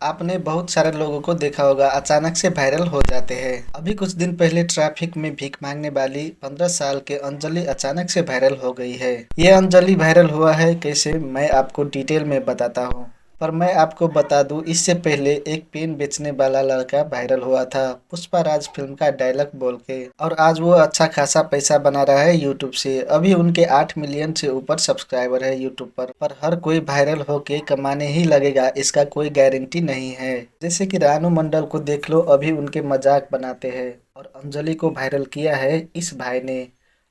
आपने बहुत सारे लोगों को देखा होगा अचानक से वायरल हो जाते हैं। अभी कुछ दिन पहले ट्रैफिक में भीख मांगने वाली 15 साल के अंजलि अचानक से वायरल हो गई है। ये अंजलि वायरल हुआ है कैसे, मैं आपको डिटेल में बताता हूँ। पर मैं आपको बता दूं, इससे पहले एक पेन बेचने वाला लड़का वायरल हुआ था पुष्पा राज फिल्म का डायलॉग बोल के, और आज वो अच्छा खासा पैसा बना रहा है यूट्यूब से। अभी उनके 8 मिलियन से ऊपर सब्सक्राइबर है यूट्यूब पर हर कोई वायरल होके कमाने ही लगेगा इसका कोई गारंटी नहीं है। जैसे कि रानू मंडल को देख लो, अभी उनके मजाक बनाते हैं, और अंजलि को वायरल किया है इस भाई ने।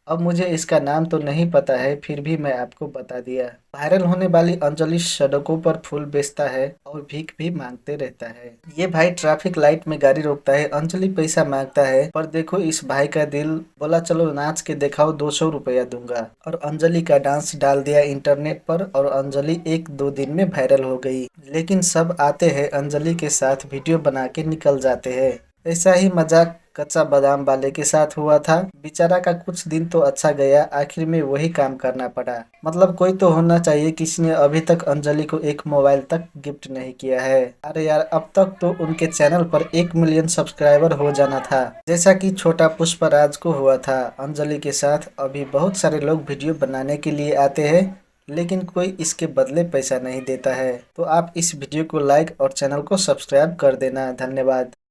अब मुझे इसका नाम तो नहीं पता है, फिर भी मैं आपको बता दिया। वायरल होने वाली अंजलि सड़कों पर फूल बेचता है और भीख भी मांगते रहता है। ये भाई ट्रैफिक लाइट में गाड़ी रोकता है, अंजलि पैसा मांगता है, पर देखो इस भाई का दिल, बोला चलो नाच के दिखाओ 200 रुपया दूंगा, और अंजलि का डांस डाल दिया इंटरनेट पर, और अंजलि 1-2 दिन में वायरल हो गई। लेकिन सब आते हैं अंजलि के साथ वीडियो बना के निकल जाते हैं। ऐसा ही मजाक कच्चा बादाम वाले के साथ हुआ था। बेचारा का कुछ दिन तो अच्छा गया, आखिर में वही काम करना पड़ा। मतलब कोई तो होना चाहिए किसी ने अभी तक अंजलि को एक मोबाइल तक गिफ्ट नहीं किया है। अरे यार, अब तक तो उनके चैनल पर 1 मिलियन सब्सक्राइबर हो जाना था, जैसा कि छोटा पुष्पराज को हुआ था। अंजलि के साथ अभी बहुत सारे लोग वीडियो बनाने के लिए आते हैं, लेकिन कोई इसके बदले पैसा नहीं देता है। तो आप इस वीडियो को लाइक और चैनल को सब्सक्राइब कर देना। धन्यवाद।